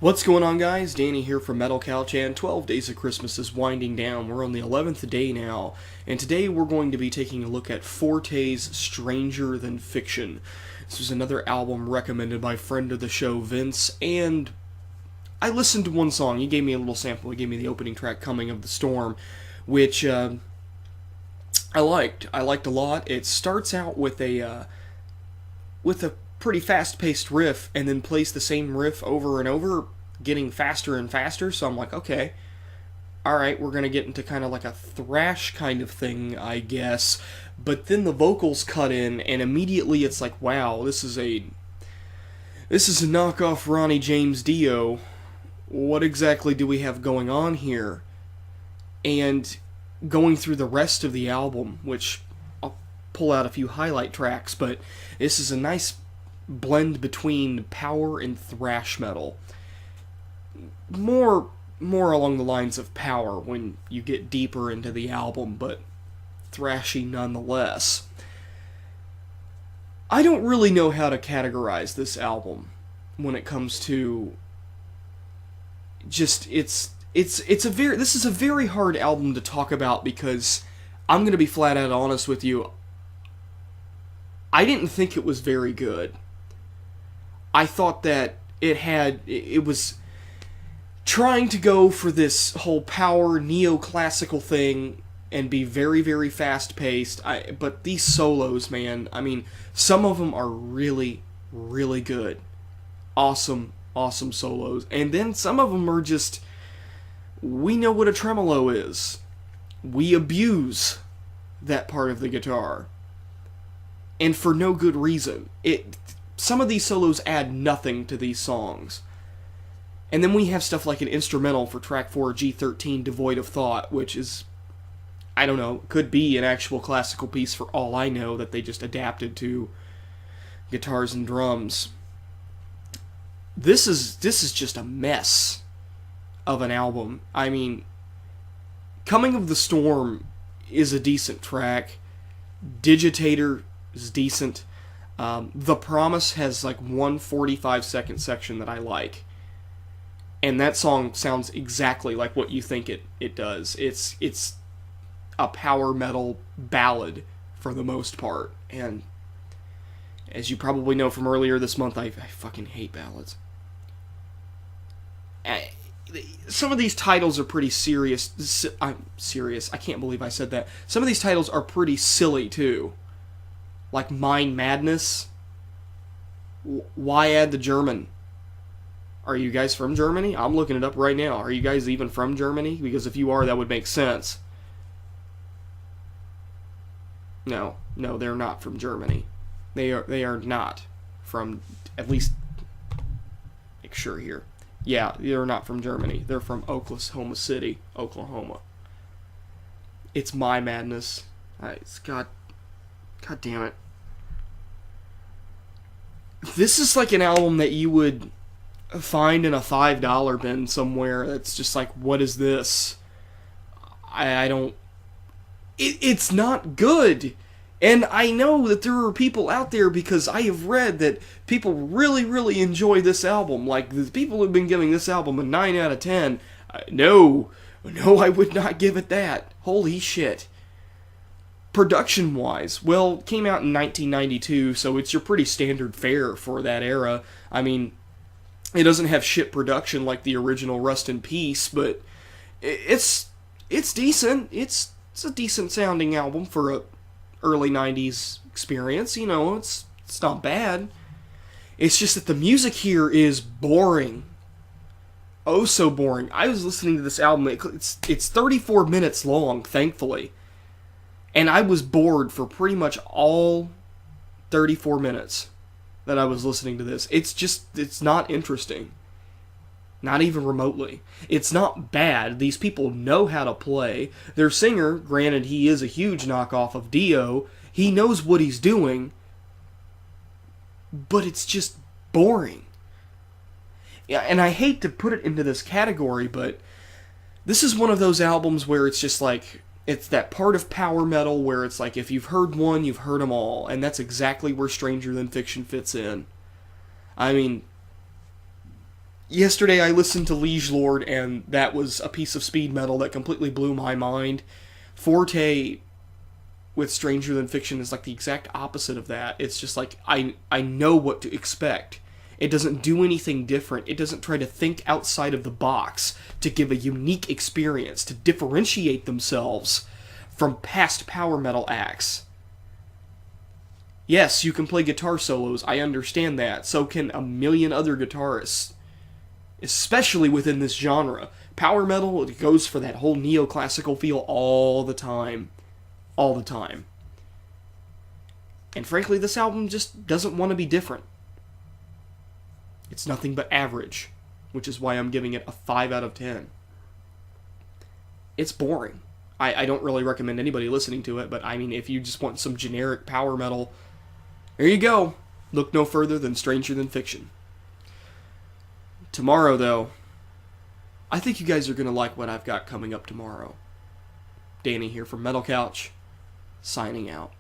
What's going on, guys? Danny here from Metal Cowchan. 12 Days of Christmas is winding down. We're on the 11th day now, and today we're going to be taking a look at Forte's Stranger Than Fiction. This was another album recommended by friend of the show, Vince, and I listened to one song. He gave me a little sample. He gave me the opening track, Coming of the Storm, which I liked. I liked a lot. It starts out with a pretty fast-paced riff and then plays the same riff over and over, getting faster and faster. So I'm like, okay, alright, we're gonna get into kind of like a thrash kind of thing, I guess. But then the vocals cut in and immediately it's like, wow, this is a knockoff Ronnie James Dio. What exactly do we have going on here? And going through the rest of the album, which I'll pull out a few highlight tracks, but this is a nice blend between power and thrash metal. More along the lines of power when you get deeper into the album, but thrashy nonetheless. I don't really know how to categorize this album when it comes to just this is a very hard album to talk about because I'm going to be flat out honest with you. I didn't think it was very good. I thought that it was trying to go for this whole power neoclassical thing and be very, very fast-paced. But these solos, man, I mean, some of them are really, really good. Awesome, awesome solos. And then some of them are just, we know what a tremolo is. We abuse that part of the guitar. And for no good reason. Some of these solos add nothing to these songs. And then we have stuff like an instrumental for track 4, G13, Devoid of Thought, which is, I don't know, could be an actual classical piece for all I know that they just adapted to guitars and drums. This is just a mess of an album. I mean, Coming of the Storm is a decent track. Digitator is decent. The Promise has like one 45-second section that I like. And that song sounds exactly like what you think it does. It's a power metal ballad for the most part. And as you probably know from earlier this month, I fucking hate ballads. Some of these titles are pretty serious. I'm serious. I can't believe I said that. Some of these titles are pretty silly too. Like Mind Madness. Why add the German? Are you guys from Germany? I'm looking it up right now. Are you guys even from Germany? Because if you are, that would make sense. No, they're not from Germany. They are not from, at least, make sure here. Yeah, they're not from Germany. They're from Oklahoma City, Oklahoma. It's My Madness. God damn it. This is like an album that you would find in a $5 bin somewhere. That's just like, what is this? I don't... It's not good. And I know that there are people out there, because I have read that people really, really enjoy this album. Like, the people who've been giving this album a 9 out of 10. No, I would not give it that. Holy shit. Production-wise, well, it came out in 1992, so it's your pretty standard fare for that era. I mean, it doesn't have shit production like the original Rust in Peace, but it's decent. It's a decent sounding album for a early 90s experience. You know, it's not bad. It's just that the music here is boring. Oh, so boring. I was listening to this album. It's 34 minutes long, thankfully. And I was bored for pretty much all 34 minutes that I was listening to this. It's not interesting. Not even remotely. It's not bad. These people know how to play. Their singer, granted he is a huge knockoff of Dio, he knows what he's doing, but it's just boring. Yeah, and I hate to put it into this category, but this is one of those albums where it's just like, it's that part of power metal where it's like, if you've heard one, you've heard them all, and that's exactly where Stranger Than Fiction fits in. I mean, Yesterday I listened to Liege Lord, and that was a piece of speed metal that completely blew my mind. Forte with Stranger Than Fiction is like the exact opposite of that. It's just like, I know what to expect. It doesn't do anything different. It doesn't try to think outside of the box to give a unique experience, to differentiate themselves from past power metal acts. Yes, you can play guitar solos, I understand that. So can a million other guitarists. Especially within this genre. Power metal, it goes for that whole neoclassical feel all the time. All the time. And frankly, this album just doesn't want to be different. It's nothing but average, which is why I'm giving it a 5 out of 10. It's boring. I don't really recommend anybody listening to it, but I mean, if you just want some generic power metal, there you go. Look no further than Stranger Than Fiction. Tomorrow, though, I think you guys are going to like what I've got coming up tomorrow. Danny here from Metal Couch, signing out.